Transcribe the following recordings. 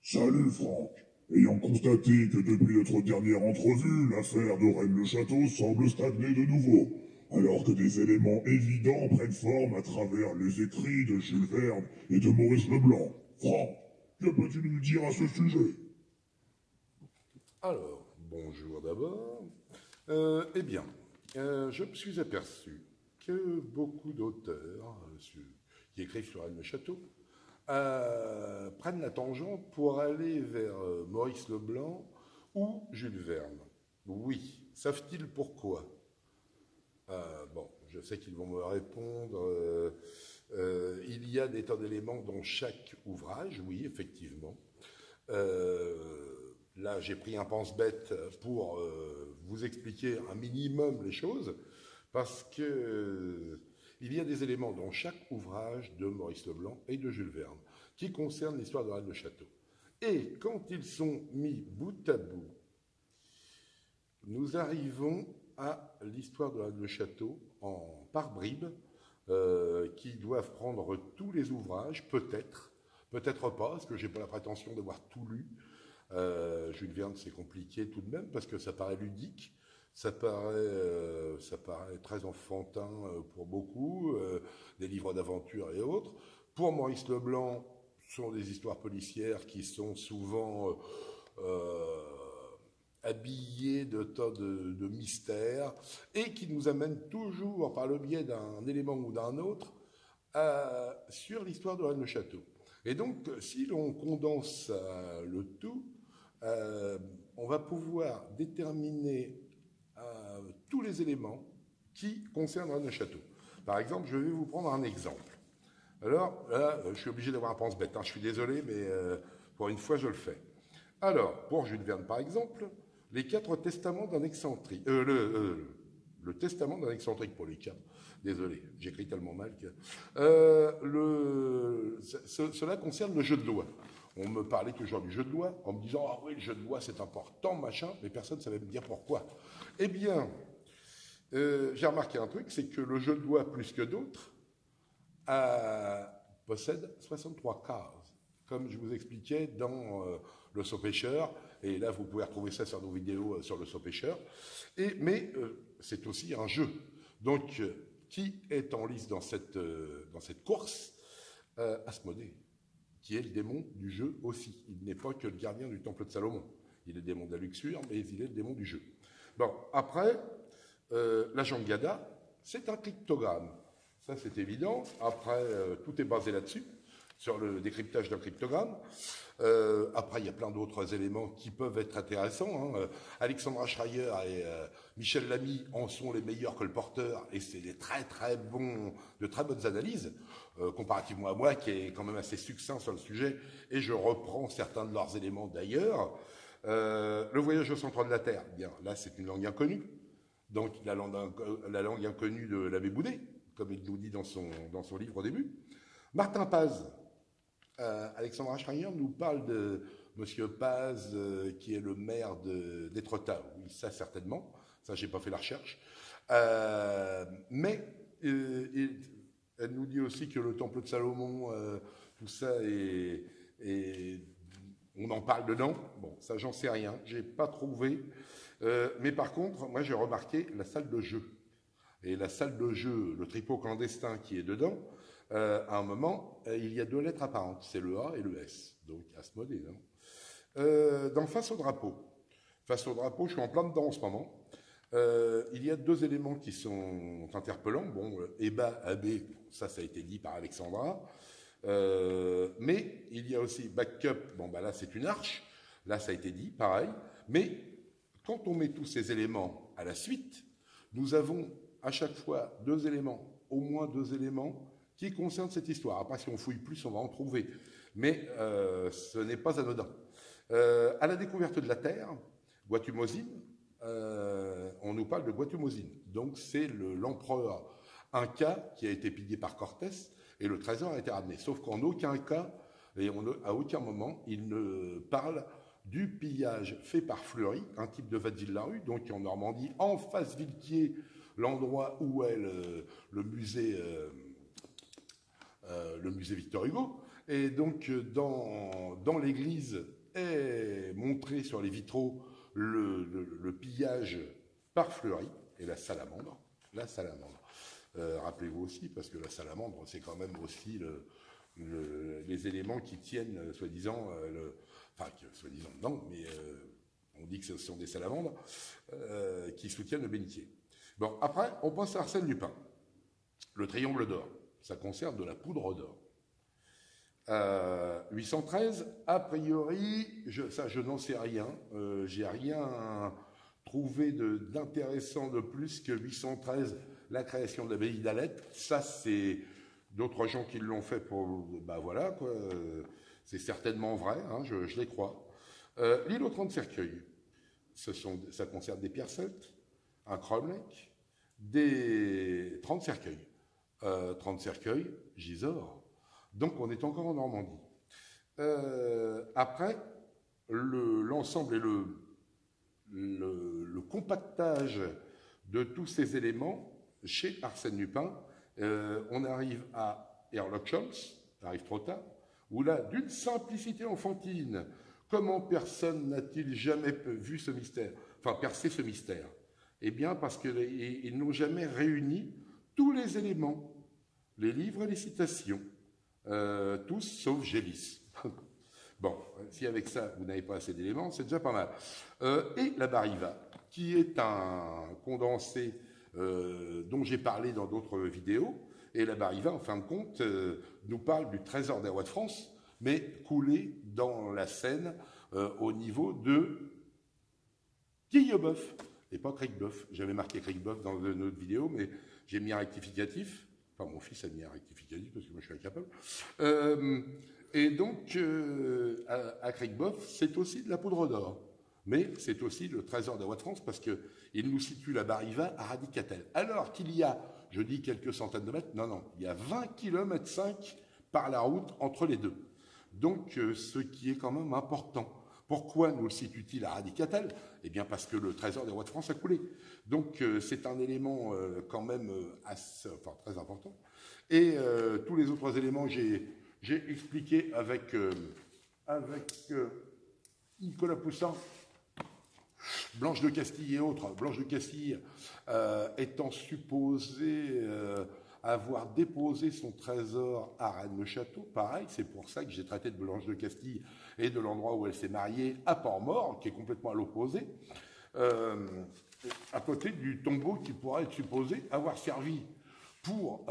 Salut Franck. Ayant constaté que depuis notre dernière entrevue, l'affaire de Rennes-le-Château semble stagner de nouveau, alors que des éléments évidents prennent forme à travers les écrits de Jules Verne et de Maurice Leblanc. Franck, que peux-tu nous dire à ce sujet? Alors, bonjour d'abord. Eh bien, je me suis aperçu que beaucoup d'auteurs qui écrivent sur Rennes-le-Château prennent la tangente pour aller vers Maurice Leblanc ou Jules Verne. Oui, savent-ils pourquoi? Bon, je sais qu'ils vont me répondre. Il y a des tas d'éléments dans chaque ouvrage, oui, effectivement. Là, j'ai pris un pense-bête pour vous expliquer un minimum les choses, parce que il y a des éléments dans chaque ouvrage de Maurice Leblanc et de Jules Verne qui concernent l'histoire de Rennes-le-Château. Et quand ils sont mis bout à bout, nous arrivons à l'histoire de Rennes-le-Château par bribes, qui doivent prendre tous les ouvrages, peut-être pas, parce que je n'ai pas la prétention d'avoir tout lu. Jules Verne, c'est compliqué tout de même, parce que ça paraît ludique. Ça paraît très enfantin pour beaucoup, des livres d'aventure et autres. Pour Maurice Leblanc, ce sont des histoires policières qui sont souvent habillées de tas de mystères et qui nous amènent toujours, par le biais d'un élément ou d'un autre, sur l'histoire de Rennes-le-Château. Et donc, si l'on condense le tout, on va pouvoir déterminer tous les éléments qui concernent Rennes-le-Château. Par exemple, je vais vous prendre un exemple. Alors, là, je suis obligé d'avoir un pense-bête, hein, je suis désolé, mais pour une fois, je le fais. Alors, pour Jules Verne, par exemple, les 4 testaments d'un excentrique. Le testament d'un excentrique pour les 4. Désolé, j'écris tellement mal que... cela concerne le jeu de loi. On me parlait toujours du jeu de loi, en me disant « Ah oui, le jeu de loi, c'est important, machin », mais personne ne savait me dire pourquoi. Eh bien, j'ai remarqué un truc, c'est que le jeu de loi, plus que d'autres, possède 63 cases, comme je vous expliquais dans Le Saut-Pêcheur, et là, vous pouvez retrouver ça sur nos vidéos sur Le Saut-Pêcheur, mais c'est aussi un jeu. Donc, qui est en lice dans cette course? Asmodée, qui est le démon du jeu aussi. Il n'est pas que le gardien du temple de Salomon. Il est le démon de la luxure, mais il est le démon du jeu. Bon, après, la Jangada, c'est un cryptogramme. Ça, c'est évident. Après, tout est basé là-dessus, sur le décryptage d'un cryptogramme. Après, il y a plein d'autres éléments qui peuvent être intéressants. Hein. Alexandra Schreier et Michel Lamy en sont les meilleurs colporteurs, et c'est de très bonnes analyses, comparativement à moi, qui est quand même assez succinct sur le sujet, et je reprends certains de leurs éléments d'ailleurs. Le voyage au centre de la Terre, bien, là, c'est une langue inconnue. Donc, la langue inconnue de l'abbé Boudet, comme il nous dit dans son livre au début. Martin Paz, Alexandra Schreier nous parle de Monsieur Paz, qui est le maire d'Étretat. Oui, ça certainement. Ça, j'ai pas fait la recherche. Mais elle nous dit aussi que le temple de Salomon, tout ça on en parle dedans. Bon, ça, j'en sais rien. J'ai pas trouvé. Mais par contre, moi, j'ai remarqué la salle de jeu. Et la salle de jeu, le tripot clandestin qui est dedans, à un moment, il y a 2 lettres apparentes, c'est le A et le S, donc Asmodée. Dans Face au drapeau, je suis en plein dedans en ce moment, il y a 2 éléments qui sont interpellants. Bon, Eba, Abbé, ça a été dit par Alexandra, mais il y a aussi Backup, bon, là c'est une arche, là ça a été dit, pareil, mais quand on met tous ces éléments à la suite, nous avons à chaque fois 2 éléments, au moins 2 éléments, qui concerne cette histoire. Après, si on fouille plus, on va en trouver. Mais ce n'est pas anodin. À la découverte de la Terre, Guatumozin, on nous parle de Guatumozin. Donc, c'est l'empereur Inca qui a été pillé par Cortés et le trésor a été ramené. Sauf qu'en aucun cas, et à aucun moment, il ne parle du pillage fait par Fleury, un type de Vadille-la-Rue, donc en Normandie, en face Villequier, l'endroit où est le musée Victor Hugo. Et donc, dans l'église est montré sur les vitraux le pillage par Fleury et la salamandre. La salamandre. Rappelez-vous aussi, parce que la salamandre, c'est quand même aussi les éléments qui tiennent, soi-disant, soi-disant, non, mais on dit que ce sont des salamandres qui soutiennent le bénitier. Bon, après, on passe à Arsène Lupin. Le triangle d'or, ça concerne de la poudre d'or. 813, a priori, je n'en sais rien, j'ai rien trouvé d'intéressant de plus que 813, la création de l'abbaye d'Alette. Ça, c'est d'autres gens qui l'ont fait pour... Ben voilà, quoi. C'est certainement vrai, hein, je les crois. L'île aux 30 cercueils, ça concerne des pierres celtes, un cromlech, des 30 cercueils. 30 cercueils, Gisors. Donc, on est encore en Normandie. Après, l'ensemble et le compactage de tous ces éléments chez Arsène Lupin, on arrive à Sherlock Holmes, ça arrive trop tard, où là, d'une simplicité enfantine, comment personne n'a-t-il jamais vu ce mystère, enfin percé ce mystère? Eh bien, parce qu'ils n'ont jamais réuni tous les éléments, les livres et les citations, tous sauf Gélis. Bon, si avec ça, vous n'avez pas assez d'éléments, c'est déjà pas mal. Et la Bariva, qui est un condensé dont j'ai parlé dans d'autres vidéos, et la Bariva, en fin de compte, nous parle du trésor des rois de France, mais coulé dans la Seine au niveau de Quillebeuf, et pas Cricbeuf. J'avais marqué Cricbeuf dans une autre vidéo, mais j'ai mis un rectificatif. Enfin, mon fils a mis un rectificatif, parce que moi je suis incapable. Et donc, à Cricbeuf, c'est aussi de la poudre d'or. Mais c'est aussi le trésor des rois de France, parce qu'il nous situe la Bariva à Radicatel. Alors qu'il y a, je dis quelques centaines de mètres, non, il y a 20 km 5 par la route entre les deux. Donc, ce qui est quand même important. Pourquoi nous le situe-t-il à Radicatel? Eh bien, parce que le trésor des rois de France a coulé. Donc, c'est un élément quand même très important. Et tous les autres éléments, j'ai expliqué avec Nicolas Poussin, Blanche de Castille et autres. Blanche de Castille étant supposée avoir déposé son trésor à Rennes-le-Château, pareil, c'est pour ça que j'ai traité de Blanche de Castille et de l'endroit où elle s'est mariée à Port-Mort, qui est complètement à l'opposé, à côté du tombeau qui pourrait être supposé avoir servi pour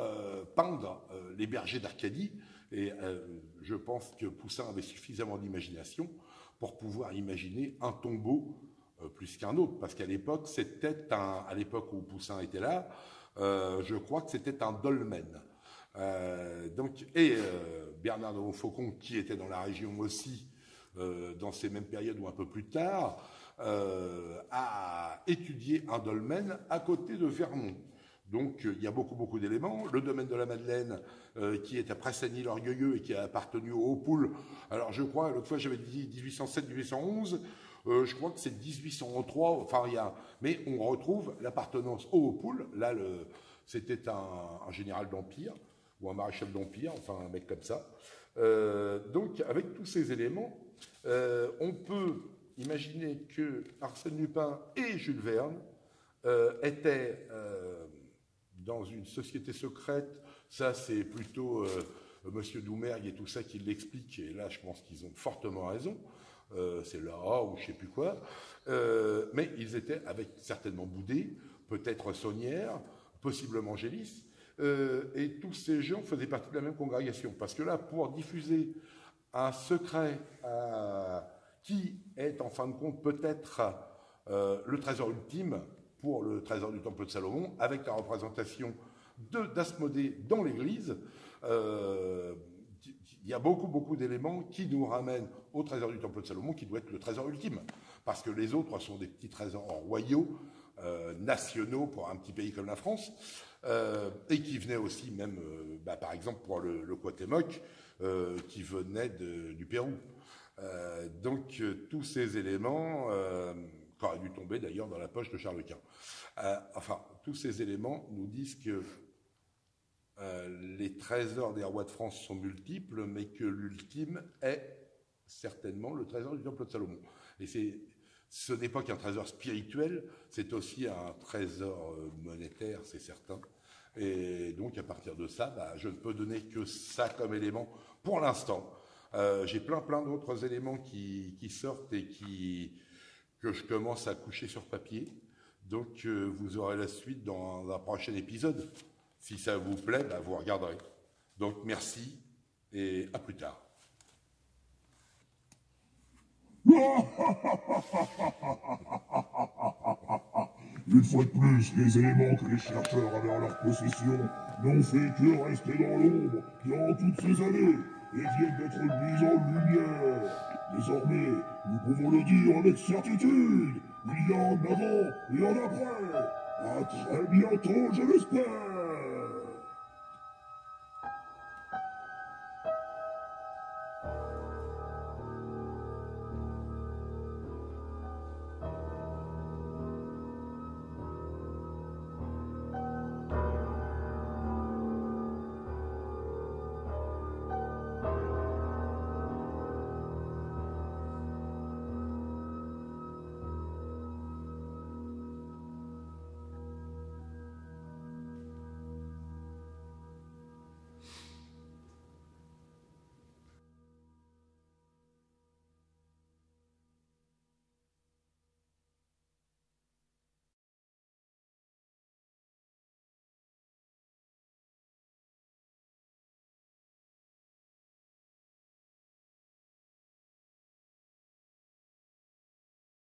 peindre les bergers d'Arcadie. Et je pense que Poussin avait suffisamment d'imagination pour pouvoir imaginer un tombeau plus qu'un autre, parce qu'à l'époque, à l'époque où Poussin était là, je crois que c'était un dolmen. Bernard de Montfaucon, qui était dans la région aussi, dans ces mêmes périodes ou un peu plus tard, a étudié un dolmen à côté de Vermont. Donc, il y a beaucoup d'éléments. Le domaine de la Madeleine, qui est à Pressigny-l'Orgueilleux et qui a appartenu aux Haut-Poules. Alors, je crois, l'autre fois, j'avais dit 1807-1811. Je crois que c'est 1803. Enfin, mais on retrouve l'appartenance aux Haut-Poules. Là, c'était un général d'Empire ou un maréchal d'Empire, enfin, un mec comme ça. Donc, avec tous ces éléments, on peut imaginer que Arsène Lupin et Jules Verne étaient dans une société secrète. Ça, c'est plutôt Monsieur Doumergue et tout ça qui l'explique, et là, je pense qu'ils ont fortement raison. C'est là ou je sais plus quoi. Mais ils étaient avec certainement Boudet, peut-être Saunière, possiblement Gélis, et tous ces gens faisaient partie de la même congrégation. Parce que là, pour diffuser un secret qui est, en fin de compte, peut-être le trésor ultime pour le trésor du Temple de Salomon, avec la représentation d'Asmodée dans l'église, il y a beaucoup d'éléments qui nous ramènent au trésor du Temple de Salomon, qui doit être le trésor ultime. Parce que les autres sont des petits trésors royaux, nationaux pour un petit pays comme la France, et qui venaient aussi même, par exemple pour le Cuauhtémoc, qui venait du Pérou. Donc tous ces éléments, qui auraient dû tomber d'ailleurs dans la poche de Charles Quint. Tous ces éléments nous disent que les trésors des rois de France sont multiples, mais que l'ultime est certainement le trésor du Temple de Salomon. Et ce n'est pas qu'un trésor spirituel, c'est aussi un trésor monétaire, c'est certain. Et donc, à partir de ça, je ne peux donner que ça comme élément pour l'instant. J'ai plein d'autres éléments qui sortent et que je commence à coucher sur papier. Donc, vous aurez la suite dans un prochain épisode. Si ça vous plaît, vous regarderez. Donc, merci et à plus tard. Une fois de plus, les éléments que les chercheurs avaient en leur possession n'ont fait que rester dans l'ombre durant toutes ces années et viennent d'être mis en lumière. Désormais, nous pouvons le dire avec certitude, il y a en avant et en après. À très bientôt, je l'espère.